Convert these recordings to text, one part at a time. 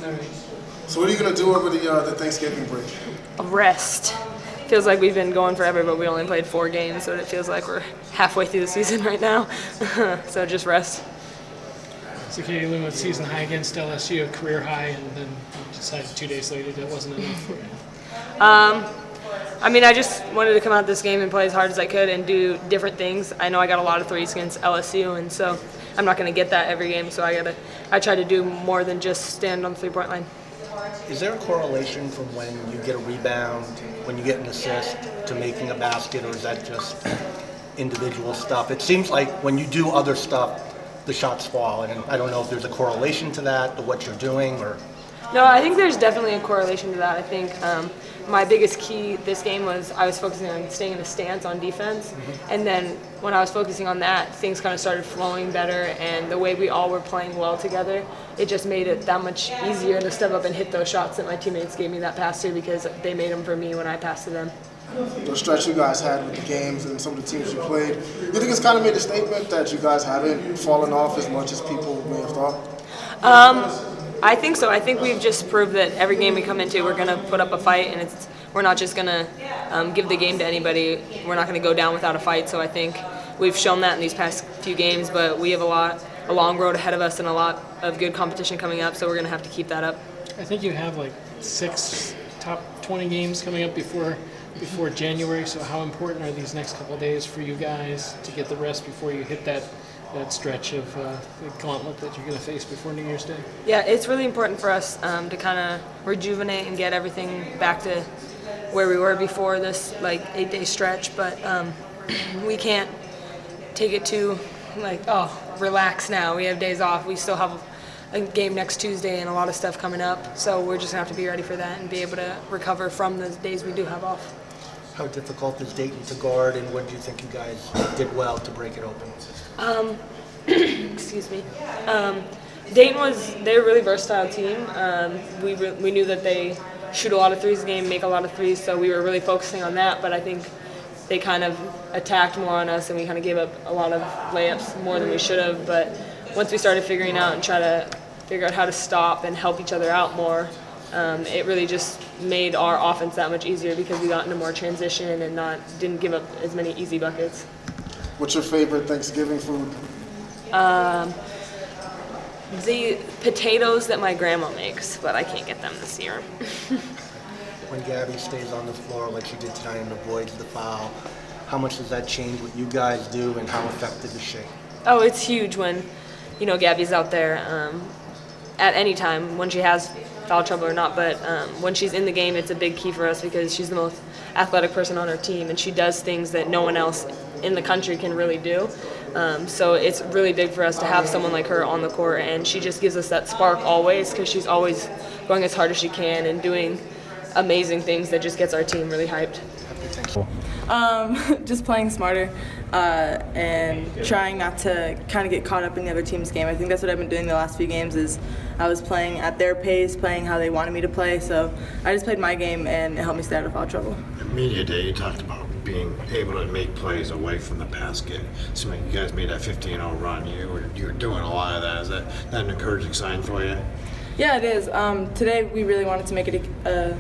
So what are you going to do over the Thanksgiving break? Rest. Feels like we've been going forever, but we only played 4 games, so it feels like we're halfway through the season right now. So just rest. So Lou went season high against LSU, a career high, and then decided 2 days later that wasn't enough for you. I just wanted to come out this game and play as hard as I could and do different things. I know I got a lot of threes against LSU, and so I'm not going to get that every game, so I try to do more than just stand on the three-point line. Is there a correlation from when you get a rebound, when you get an assist, to making a basket, or is that just individual stuff? It seems like when you do other stuff, the shots fall, and I don't know if there's a correlation to that, to what you're doing, or... No, I think there's definitely a correlation to that. I think my biggest key this game was I was focusing on staying in a stance on defense, and then when I was focusing on that, things kind of started flowing better, and the way we all were playing well together, it just made it that much easier to step up and hit those shots that my teammates gave me that pass to, because they made them for me when I passed to them. The stretch you guys had with the games and some of the teams you played, you think it's kind of made a statement that you guys haven't fallen off as much as people may have thought? I think so. I think we've just proved that every game we come into, we're going to put up a fight, and we're not just going to give the game to anybody. We're not going to go down without a fight. So I think we've shown that in these past few games, but we have a long road ahead of us and a lot of good competition coming up, so we're going to have to keep that up. I think you have like 6 top 20 games coming up before January, so how important are these next couple of days for you guys to get the rest before you hit that stretch of the gauntlet that you're going to face before New Year's Day? Yeah, it's really important for us to kind of rejuvenate and get everything back to where we were before this 8-day stretch, but we can't take it too relax now. We have days off. We still have a game next Tuesday and a lot of stuff coming up, so we're just going to have to be ready for that and be able to recover from the days we do have off. How difficult is Dayton to guard, and what do you think you guys did well to break it open? Excuse me. Dayton they're a really versatile team. We knew that they shoot a lot of threes a game, make a lot of threes, so we were really focusing on that, but I think they kind of attacked more on us and we kind of gave up a lot of layups more than we should have, but once we started figuring out and try to figure out how to stop and help each other out more, it really just made our offense that much easier because we got into more transition and didn't give up as many easy buckets. What's your favorite Thanksgiving food? The potatoes that my grandma makes, but I can't get them this year. When Gabby stays on the floor like she did tonight and avoids the foul, how much does that change what you guys do, and how effective is she? Oh, it's huge when, Gabby's out there at any time, when she has foul trouble or not, but when she's in the game, it's a big key for us because she's the most athletic person on our team, and she does things that no one else in the country can really do. So it's really big for us to have someone like her on the court, and she just gives us that spark always because she's always going as hard as she can and doing amazing things that just gets our team really hyped. Just playing smarter and trying not to kind of get caught up in the other team's game. I think that's what I've been doing the last few games is I was playing at their pace, playing how they wanted me to play. So I just played my game and it helped me stay out of foul trouble. At Media Day, you talked about being able to make plays away from the basket. So when you guys made that 15-0 run, you were doing a lot of that. Is that an encouraging sign for you? Yeah, it is. Today we really wanted to make it a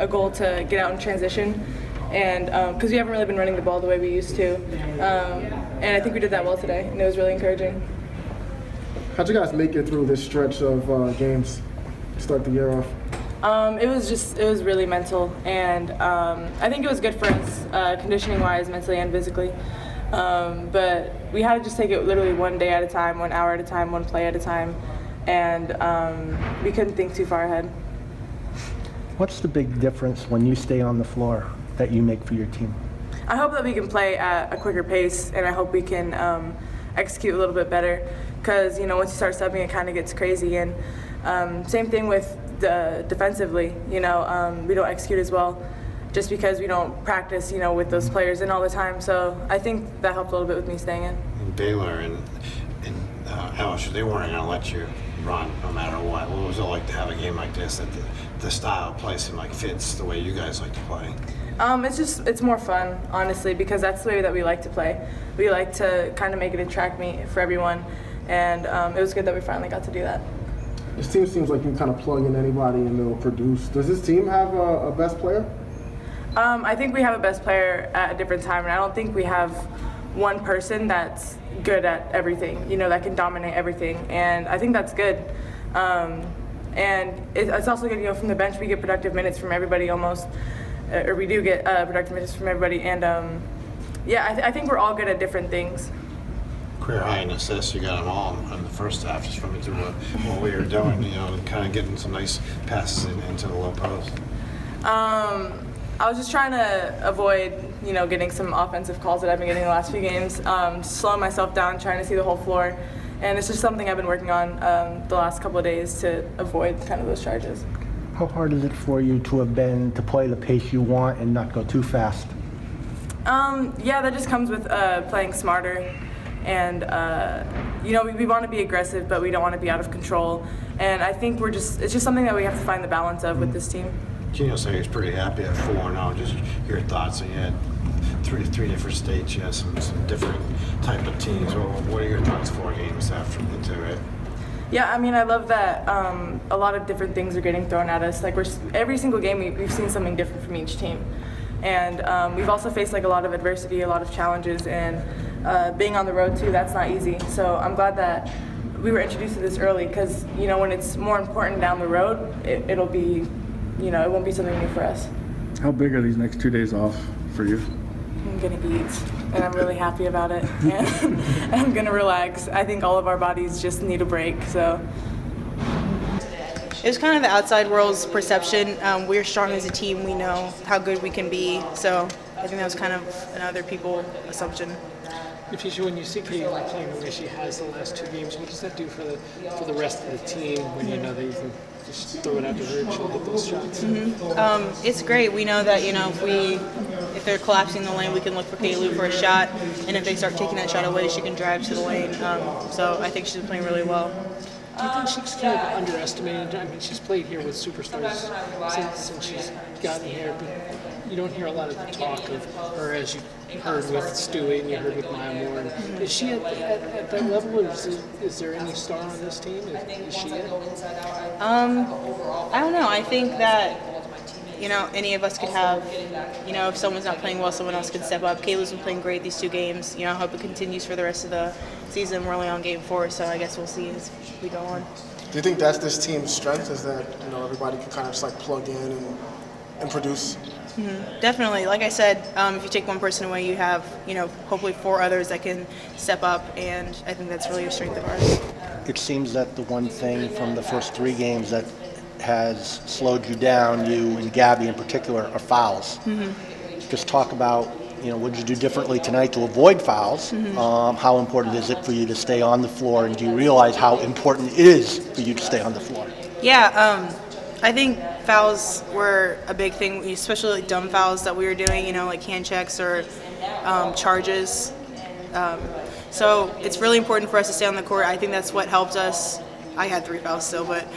goal to get out in transition. And because we haven't really been running the ball the way we used to. And I think we did that well today, and it was really encouraging. How'd you guys make it through this stretch of games to start the year off? It was really mental, and I think it was good for us, conditioning-wise, mentally and physically. But we had to just take it literally one day at a time, 1 hour at a time, one play at a time, and we couldn't think too far ahead. What's the big difference when you stay on the floor that you make for your team? I hope that we can play at a quicker pace, and I hope we can execute a little bit better because, once you start subbing, it kind of gets crazy. And same thing with defensively, we don't execute as well just because we don't practice, with those players in all the time. So I think that helped a little bit with me staying in. And Baylor and LSU, they weren't going to let you run no matter what. What was it like to have a game like this that the style of play seemed like fits the way you guys like to play? It's more fun, honestly, because that's the way that we like to play. We like to kind of make it a track meet for everyone, and it was good that we finally got to do that. this team seems like you can kind of plug in anybody and they'll produce. Does this team have a best player? I think we have a best player at a different time, and I don't think we have one person that's good at everything, that can dominate everything, and I think that's good. And it's also good, from the bench we get productive minutes from everybody almost, or we do get productive minutes from everybody, and I think we're all good at different things. Career high in assists, you got them all in the first half, just from through what we were doing, and kind of getting some nice passes into the low post. I was just trying to avoid, getting some offensive calls that I've been getting the last few games, slowing myself down, trying to see the whole floor, and it's just something I've been working on the last couple of days to avoid kind of those charges. How hard is it for you to play the pace you want and not go too fast? That just comes with playing smarter, and we want to be aggressive, but we don't want to be out of control, and I think it's just something that we have to find the balance of with this team. Gino said he was pretty happy at 4-0. Just your thoughts. And you had three different states. You had some different type of teams. What are your thoughts 4 games after the 2, right? Yeah, I love that a lot of different things are getting thrown at us. Like every single game we've seen something different from each team, and we've also faced a lot of adversity, a lot of challenges, and being on the road too. That's not easy. So I'm glad that we were introduced to this early, because when it's more important down the road, it'll be. It won't be something new for us. How big are these next 2 days off for you? I'm gonna eat, and I'm really happy about it. And I'm gonna relax. I think all of our bodies just need a break. So it was kind of the outside world's perception. We're strong as a team. We know how good we can be. So I think that was kind of another people's assumption. Napheesa, when you see Collier playing the way she has the last 2 games, what does that do for the rest of the team when you know that you can just throw it out to her and she'll hit those shots? It's great. We know that if they're collapsing the lane, we can look for Collier for a shot, and if they start taking that shot away, she can drive to the lane. So I think she's playing really well. Do you think she's kind of underestimated? She's played here with superstars since she's gotten here, but you don't hear a lot of the talk of her as you heard with Stewie and you heard with Maya Moore. And is she at that level, or is there any star on this team? Is she it? I don't know. I think that any of us could have, if someone's not playing well, someone else could step up. Kayla's been playing great these 2 games. I hope it continues for the rest of the season. We're only on game 4, so I guess we'll see as we go on. Do you think that's this team's strength, is that everybody can kind of just plug in and produce? Definitely. Like I said, if you take one person away, you have, hopefully 4 others that can step up, and I think that's really a strength of ours. It seems that the one thing from the first 3 games that has slowed you down, you and Gabby in particular, are fouls. Just talk about, what did you do differently tonight to avoid fouls? How important is it for you to stay on the floor, and do you realize how important it is for you to stay on the floor? Yeah, I think fouls were a big thing, especially dumb fouls that we were doing, like hand checks or charges. So it's really important for us to stay on the court. I think that's what helped us. I had 3 fouls still, but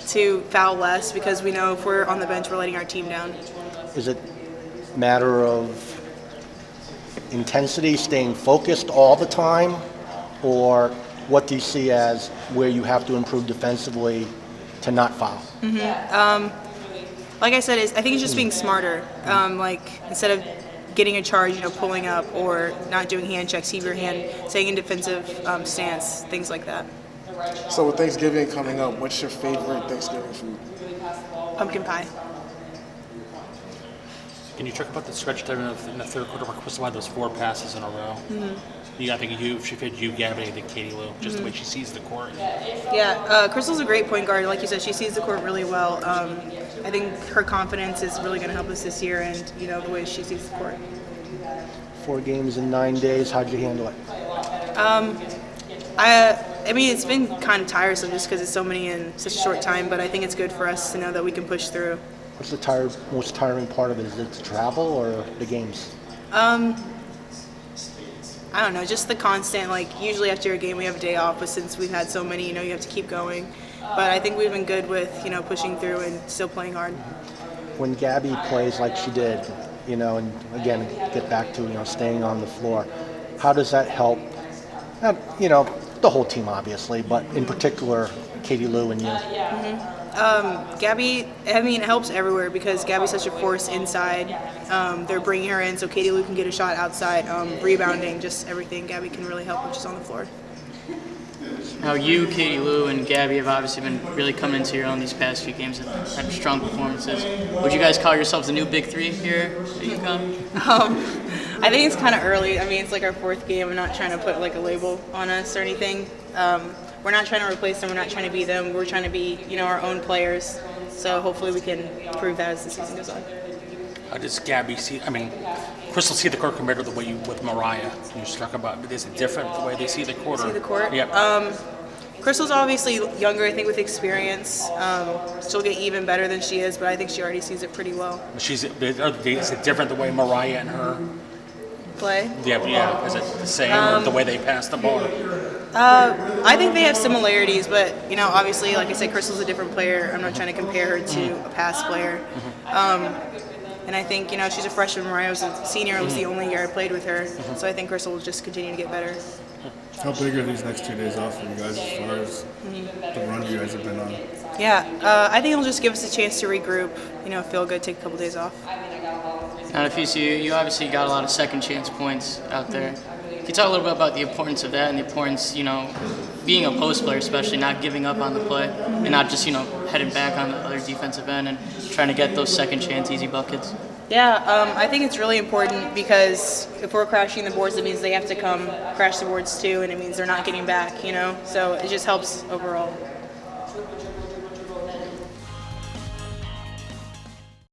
to foul less, because we know if we're on the bench, we're letting our team down. Is it a matter of intensity, staying focused all the time, or what do you see as where you have to improve defensively to not foul? Like I said, I think it's just being smarter. Instead of getting a charge, pulling up or not doing hand checks, keep your hand, staying in defensive stance, things like that. So with Thanksgiving coming up, what's your favorite Thanksgiving food? Pumpkin pie. Can you talk about the stretch there in the third quarter where Crystal had those 4 passes in a row? I think she fed you, Gabby, I think Katie Lou, just the way she sees the court. Yeah, Crystal's a great point guard. Like you said, she sees the court really well. I think her confidence is really going to help us this year, and the way she sees the court. 4 games in 9 days. How'd you handle it? It's been kind of tiresome just because it's so many in such a short time, but I think it's good for us to know that we can push through. What's the most tiring part of it? Is it the travel or the games? I don't know, just the constant, usually after a game we have a day off, but since we've had so many, you have to keep going. But I think we've been good with, pushing through and still playing hard. When Gabby plays like she did, and again, get back to, staying on the floor, how does that help, the whole team obviously, but in particular Katie Lou and you? Gabby, I mean, it helps everywhere because Gabby's such a force inside. They're bringing her in so Katie Lou can get a shot outside, rebounding, just everything. Gabby can really help when she's on the floor. Now you, Katie Lou, and Gabby have obviously been really coming into your own these past few games and had strong performances. Would you guys call yourselves the new big three here at UConn? I think it's kind of early. I mean, it's like our 4th game. I'm not trying to put like a label on us or anything. We're not trying to replace them. We're not trying to be them. We're trying to be, our own players. So hopefully we can prove that as the season goes on. How does Gabby see? I mean, Crystal see the court compared to the way you with Mariah. You just talk about, is it different the way they see the court? See the court? Yep. Crystal's obviously younger, I think, with experience. She'll get even better than she is, but I think she already sees it pretty well. Is it different the way Mariah and her play? Yeah. Is it the same or the way they pass the ball? I think they have similarities, but obviously, like I said, Crystal's a different player. I'm not trying to compare her to a past player. And I think she's a freshman. Mariah was a senior. It was the only year I played with her, so I think Crystal will just continue to get better. How big are these next 2 days off for you guys as far as the run you guys have been on? Yeah, I think it'll just give us a chance to regroup, feel good, take a couple days off. Now, Napheesa, you obviously got a lot of second chance points out there. Can you talk a little bit about the importance of that and the importance, being a post player, especially not giving up on the play and not just, heading back on the other defensive end and trying to get those second chance easy buckets? Yeah, I think it's really important because if we're crashing the boards, it means they have to come crash the boards too, and it means they're not getting back, so it just helps overall.